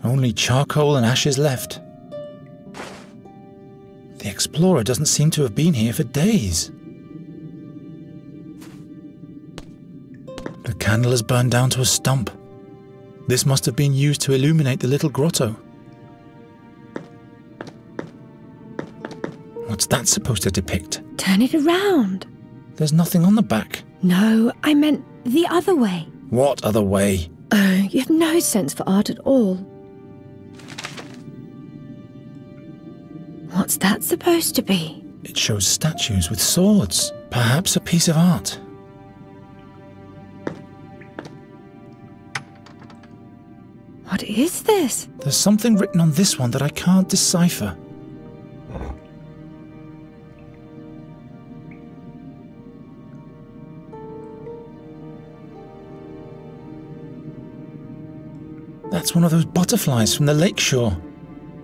Only charcoal and ashes left. The explorer doesn't seem to have been here for days. The candle has burned down to a stump. This must have been used to illuminate the little grotto. What's that supposed to depict? Turn it around. There's nothing on the back. No, I meant the other way. What other way? Oh, you have no sense for art at all. What's that supposed to be? It shows statues with swords. Perhaps a piece of art. What is this? There's something written on this one that I can't decipher. That's one of those butterflies from the lakeshore.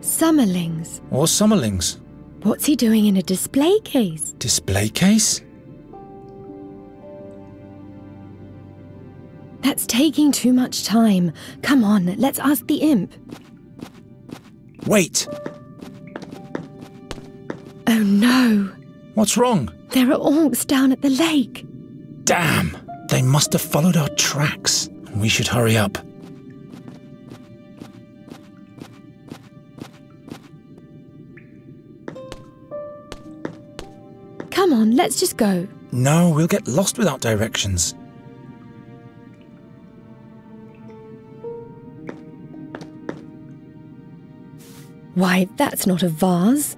Summerlings. Or summerlings. What's he doing in a display case? Display case? That's taking too much time. Come on, let's ask the imp. Wait! Oh no! What's wrong? There are orcs down at the lake. Damn! They must have followed our tracks. We should hurry up. Come on, let's just go. No, we'll get lost without directions. Why, that's not a vase.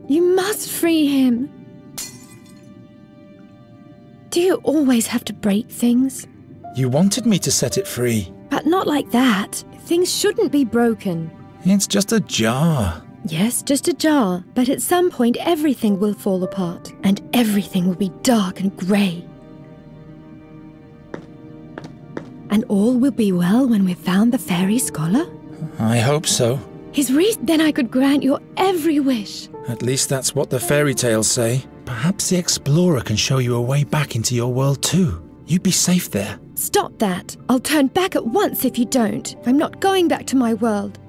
You must free him. Do you always have to break things? You wanted me to set it free. But not like that. Things shouldn't be broken. It's just a jar. Yes, just a jar, but at some point everything will fall apart, and everything will be dark and grey. And all will be well when we've found the fairy scholar? I hope so. Then I could grant your every wish. At least that's what the fairy tales say. Perhaps the explorer can show you a way back into your world too. You'd be safe there. Stop that. I'll turn back at once if you don't. I'm not going back to my world.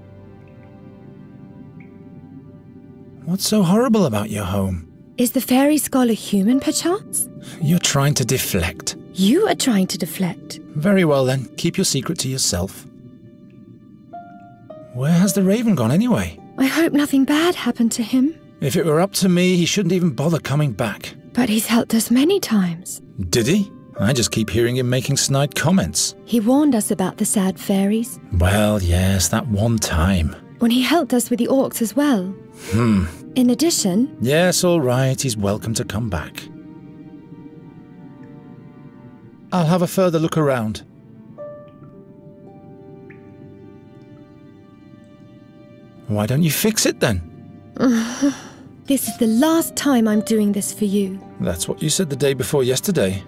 What's so horrible about your home? Is the fairy scholar human, perchance? You're trying to deflect. You are trying to deflect. Very well then, keep your secret to yourself. Where has the raven gone anyway? I hope nothing bad happened to him. If it were up to me, he shouldn't even bother coming back. But he's helped us many times. Did he? I just keep hearing him making snide comments. He warned us about the sad fairies. Well, yes, that one time. When he helped us with the orcs as well. In addition... Yes, all right, he's welcome to come back. I'll have a further look around. Why don't you fix it then? This is the last time I'm doing this for you. That's what you said the day before yesterday.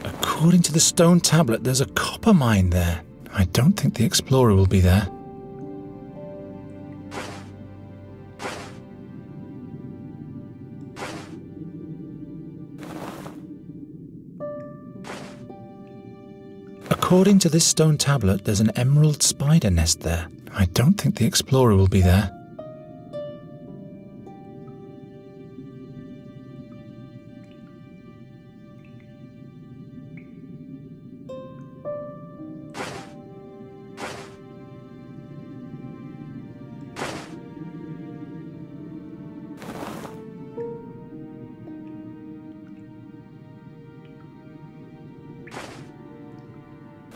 According to the stone tablet, there's a copper mine there. I don't think the explorer will be there. According to this stone tablet, there's an emerald spider nest there. I don't think the explorer will be there.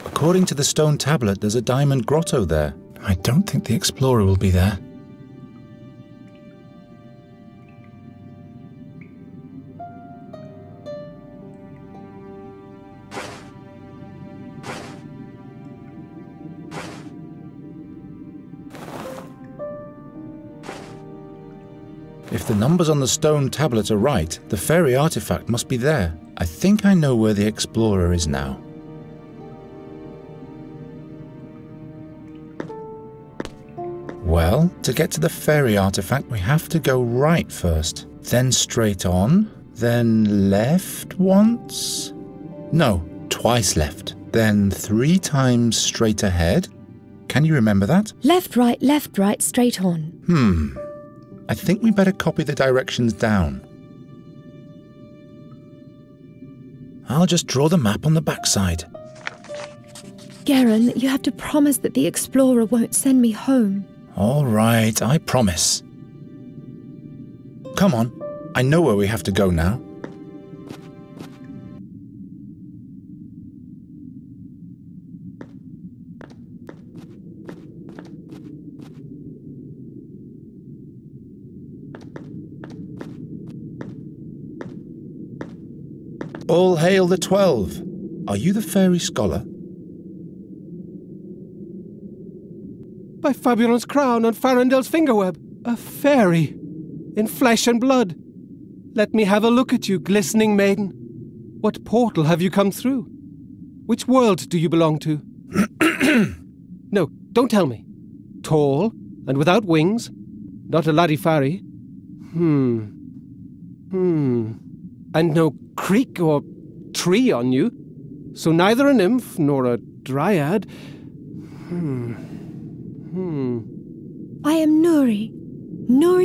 According to the stone tablet, there's a diamond grotto there. I don't think the explorer will be there. If the numbers on the stone tablet are right, the fairy artifact must be there. I think I know where the explorer is now. Well, to get to the fairy artifact, we have to go right first, then straight on, then left once? No, twice left, then 3 times straight ahead. Can you remember that? Left, right, straight on. I think we better copy the directions down. I'll just draw the map on the backside. Garon, you have to promise that the explorer won't send me home. All right, I promise. Come on, I know where we have to go now. All hail the 12. Are you the fairy scholar? By Faburon's crown and Farendel's fingerweb, a fairy, in flesh and blood. Let me have a look at you, glistening maiden. What portal have you come through? Which world do you belong to? No, don't tell me. Tall and without wings, not a Larifari. And no creek or tree on you, so neither a nymph nor a dryad. I am Nuri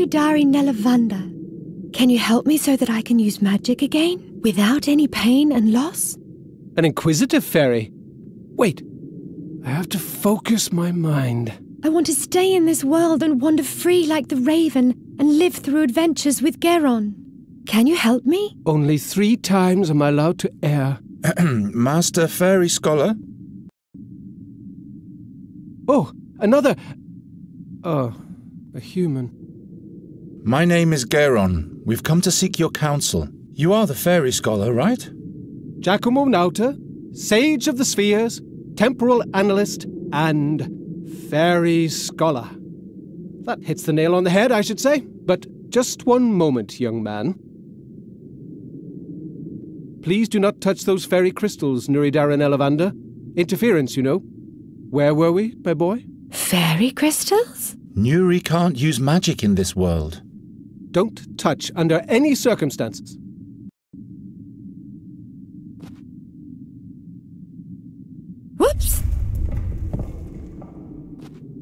Dari Nelavanda. Can you help me so that I can use magic again, without any pain and loss? An inquisitive fairy. Wait, I have to focus my mind. I want to stay in this world and wander free like the raven and live through adventures with Garon. Can you help me? Only 3 times am I allowed to err. Master Fairy Scholar? Oh, another... Oh, a human. My name is Garon. We've come to seek your counsel. You are the Fairy Scholar, right? Giacomo Nauta, Sage of the Spheres, Temporal Analyst, and Fairy Scholar. That hits the nail on the head, I should say. But just one moment, young man. Please do not touch those fairy crystals, Nuridara Nelavanda. Interference, you know. Where were we, my boy? Fairy crystals? Nuri can't use magic in this world. Don't touch under any circumstances. Whoops!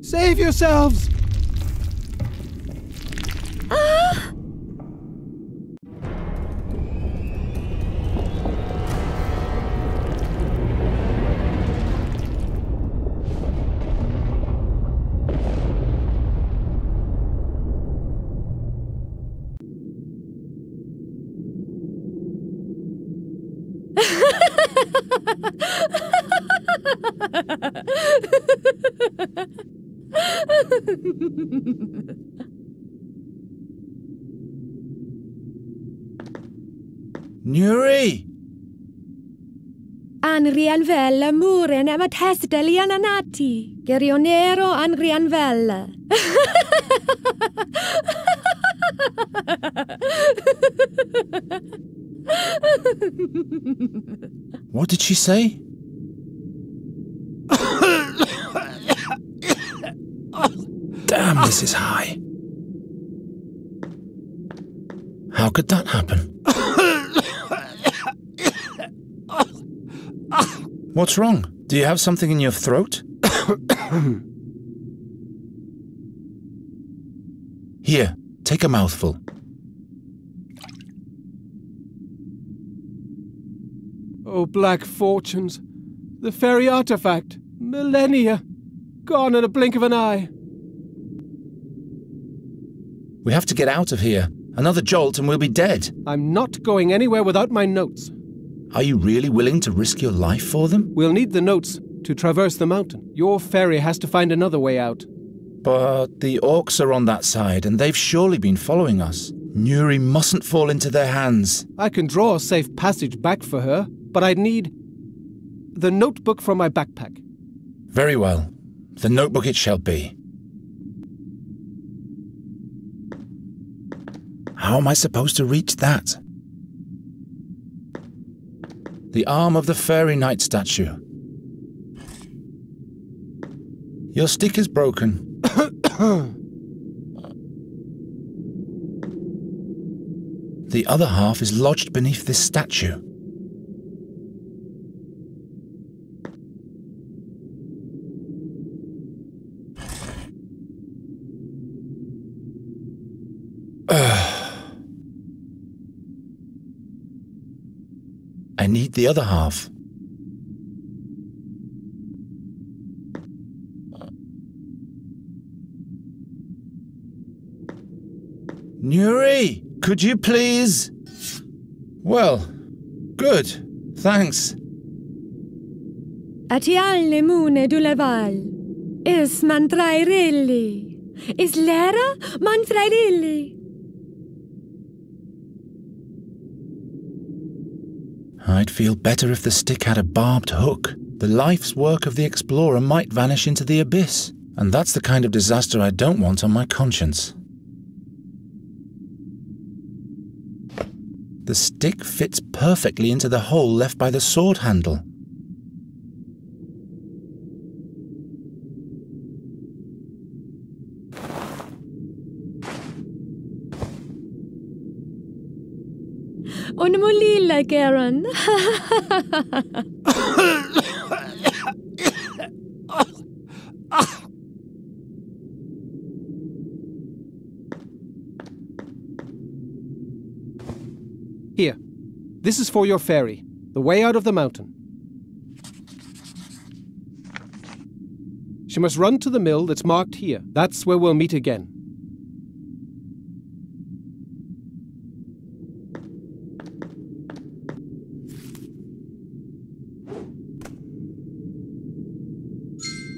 Save yourselves! Ah! Nuri! Anrianvella muren emat hesteliananati. Gerionero Anrianvella. What did she say? Damn, this is high. How could that happen? What's wrong? Do you have something in your throat? Here, take a mouthful. Oh, black fortunes. The fairy artifact. Millennia. Gone in a blink of an eye. We have to get out of here. Another jolt and we'll be dead. I'm not going anywhere without my notes. Are you really willing to risk your life for them? We'll need the notes to traverse the mountain. Your fairy has to find another way out. But the orcs are on that side, and they've surely been following us. Nuri mustn't fall into their hands. I can draw a safe passage back for her, but I'd need the notebook from my backpack. Very well. The notebook it shall be. How am I supposed to reach that? The arm of the fairy knight statue. Your stick is broken. The other half is lodged beneath this statue. I need the other half. Nuri, could you please? Well, good, thanks. Atial lemune du leval. Is mantrairelli. Is lera mantrairelli. I'd feel better if the stick had a barbed hook. The life's work of the explorer might vanish into the abyss, and that's the kind of disaster I don't want on my conscience. The stick fits perfectly into the hole left by the sword handle. Onmulila, Garen. Here. This is for your fairy. The way out of the mountain. She must run to the mill that's marked here. That's where we'll meet again.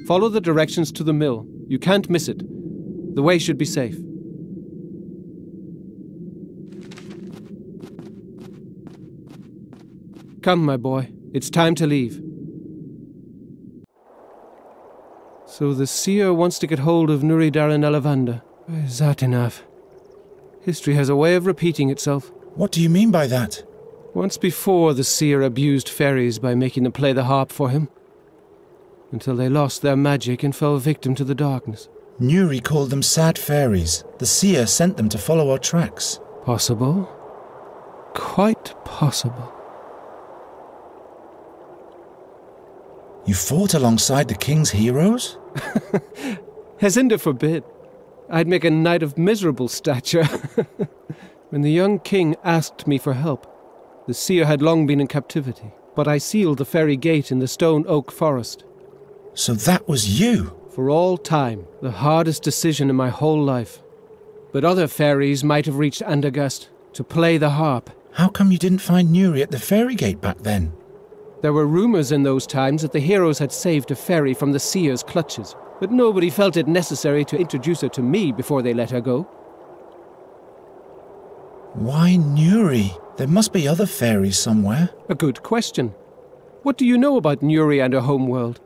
Follow the directions to the mill. You can't miss it. The way should be safe. Come, my boy. It's time to leave. So the seer wants to get hold of Nuri Darin Elavanda. Satinav. History has a way of repeating itself. What do you mean by that? Once before, the seer abused fairies by making them play the harp for him, until they lost their magic and fell victim to the darkness. Nuri called them sad fairies. The seer sent them to follow our tracks. Possible. Quite possible. You fought alongside the king's heroes? Hezinda forbid. I'd make a knight of miserable stature. When the young king asked me for help, the seer had long been in captivity, but I sealed the fairy gate in the stone oak forest. So that was you? For all time, the hardest decision in my whole life. But other fairies might have reached Andagast to play the harp. How come you didn't find Nuri at the fairy gate back then? There were rumors in those times that the heroes had saved a fairy from the seer's clutches, but nobody felt it necessary to introduce her to me before they let her go. Why Nuri? There must be other fairies somewhere. A good question. What do you know about Nuri and her homeworld?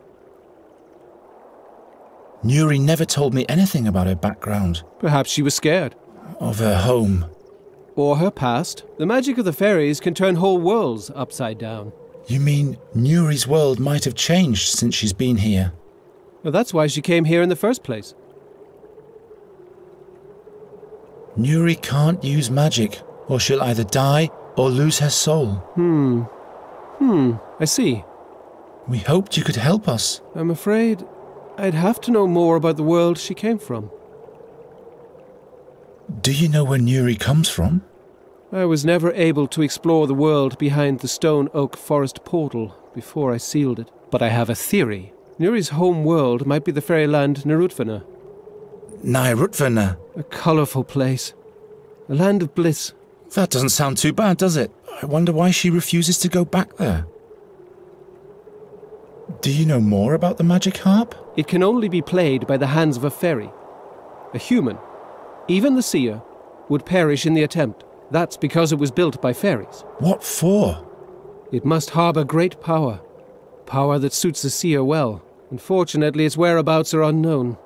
Nuri never told me anything about her background. Perhaps she was scared. Of her home. Or her past. The magic of the fairies can turn whole worlds upside down. You mean Nuri's world might have changed since she's been here? Well, that's why she came here in the first place. Nuri can't use magic, or she'll either die or lose her soul. I see. We hoped you could help us. I'm afraid I'd have to know more about the world she came from. Do you know where Nuri comes from? I was never able to explore the world behind the stone oak forest portal before I sealed it. But I have a theory. Nuri's home world might be the fairyland Narutvana. Narutvana? A colourful place. A land of bliss. That doesn't sound too bad, does it? I wonder why she refuses to go back there. Do you know more about the magic harp? It can only be played by the hands of a fairy. A human, even the seer, would perish in the attempt. That's because it was built by fairies. What for? It must harbour great power. Power that suits the seer well. Unfortunately, its whereabouts are unknown.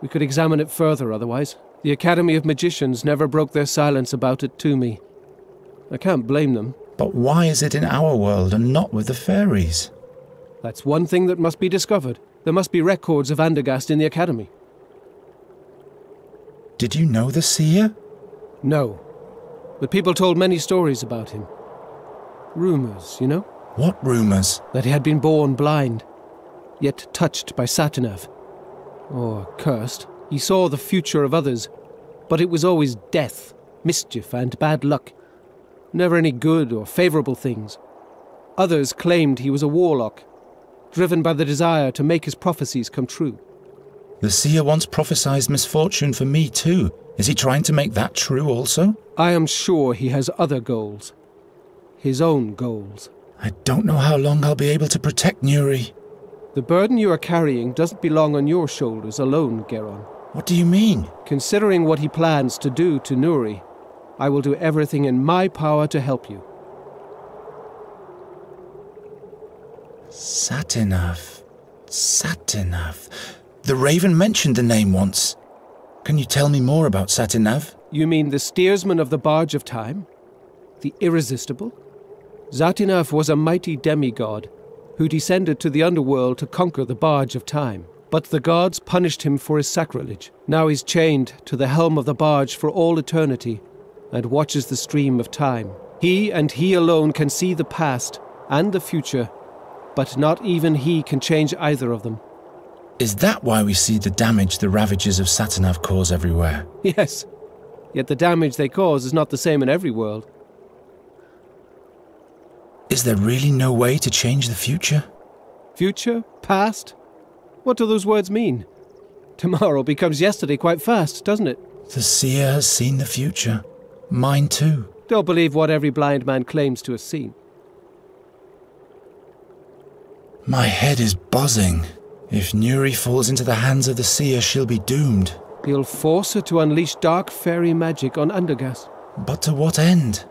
We could examine it further otherwise. The Academy of Magicians never broke their silence about it to me. I can't blame them. But why is it in our world and not with the fairies? That's one thing that must be discovered. There must be records of Andergast in the Academy. Did you know the seer? No. But people told many stories about him. Rumors, you know? What rumors? That he had been born blind, yet touched by Satinav. Or cursed. He saw the future of others, but it was always death, mischief, and bad luck. Never any good or favorable things. Others claimed he was a warlock, driven by the desire to make his prophecies come true. The seer once prophesied misfortune for me too. Is he trying to make that true also? I am sure he has other goals. His own goals. I don't know how long I'll be able to protect Nuri. The burden you are carrying doesn't belong on your shoulders alone, Geron. What do you mean? Considering what he plans to do to Nuri, I will do everything in my power to help you. Satinav. Satinav. The Raven mentioned the name once. Can you tell me more about Satinav? You mean the steersman of the Barge of Time? The Irresistible? Satinav was a mighty demigod who descended to the underworld to conquer the Barge of Time. But the gods punished him for his sacrilege. Now he's chained to the helm of the barge for all eternity and watches the stream of time. He and he alone can see the past and the future, but not even he can change either of them. Is that why we see the damage the ravages of Satinav cause everywhere? Yes, yet the damage they cause is not the same in every world. Is there really no way to change the future? Future? Past? What do those words mean? Tomorrow becomes yesterday quite fast, doesn't it? The seer has seen the future. Mine too. Don't believe what every blind man claims to have seen. My head is buzzing. If Nuri falls into the hands of the seer, she'll be doomed. He'll force her to unleash dark fairy magic on Andergast. But to what end?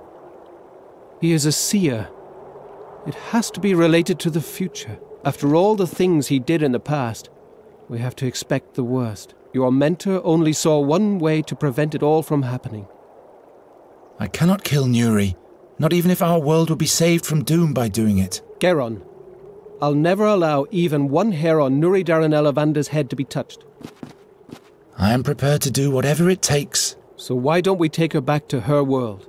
He is a seer. It has to be related to the future. After all the things he did in the past, we have to expect the worst. Your mentor only saw one way to prevent it all from happening. I cannot kill Nuri, not even if our world would be saved from doom by doing it. Geron, I'll never allow even one hair on Nuri Daranelavander's head to be touched. I am prepared to do whatever it takes. So why don't we take her back to her world?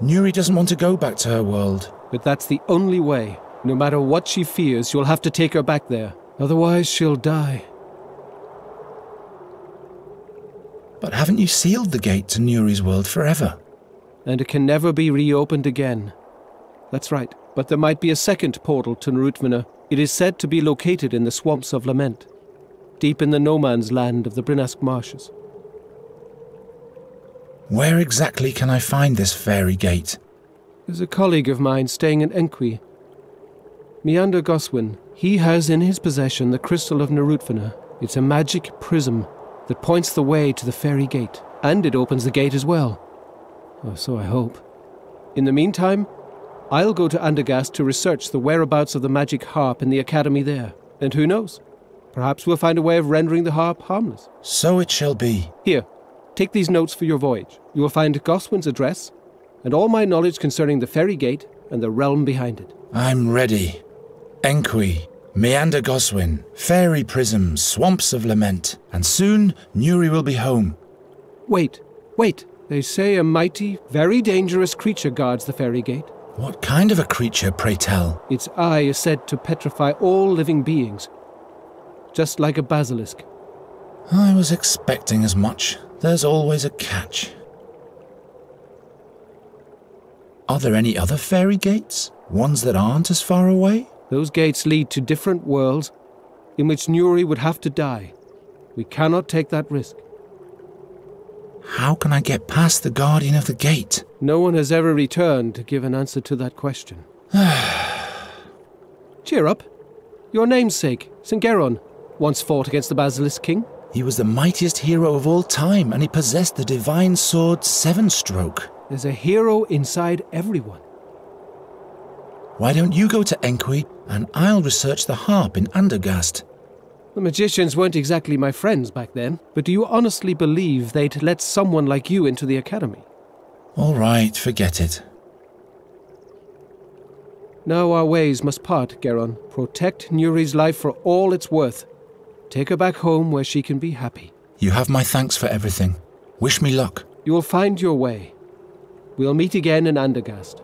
Nuri doesn't want to go back to her world. But that's the only way. No matter what she fears, you'll have to take her back there. Otherwise, she'll die. But haven't you sealed the gate to Nuri's world forever? And it can never be reopened again. That's right. But there might be a second portal to Narutvana. It is said to be located in the Swamps of Lament, deep in the no-man's land of the Brinask Marshes. Where exactly can I find this fairy gate? There's a colleague of mine staying in Enqui. Meander Goswin. He has in his possession the crystal of Narutvana. It's a magic prism that points the way to the fairy gate. And it opens the gate as well. Or so I hope. In the meantime, I'll go to Andergast to research the whereabouts of the magic harp in the academy there. And who knows? Perhaps we'll find a way of rendering the harp harmless. So it shall be. Here, take these notes for your voyage. You will find Goswin's address, and all my knowledge concerning the fairy gate and the realm behind it. I'm ready. Enqui, Meander Goswin, fairy prisms, swamps of lament, and soon Nuri will be home. Wait. They say a mighty, very dangerous creature guards the fairy gate. What kind of a creature, pray tell? Its eye is said to petrify all living beings, just like a basilisk. I was expecting as much. There's always a catch. Are there any other fairy gates? Ones that aren't as far away? Those gates lead to different worlds in which Nuri would have to die. We cannot take that risk. How can I get past the guardian of the gate? No one has ever returned to give an answer to that question. Cheer up. Your namesake, St. Geron, once fought against the Basilisk King. He was the mightiest hero of all time, and he possessed the divine sword Seven-Stroke. There's a hero inside everyone. Why don't you go to Enqui, and I'll research the harp in Andergast? The magicians weren't exactly my friends back then, but do you honestly believe they'd let someone like you into the academy? All right, forget it. Now our ways must part, Geron. Protect Nuri's life for all it's worth. Take her back home where she can be happy. You have my thanks for everything. Wish me luck. You will find your way. We'll meet again in Andergast.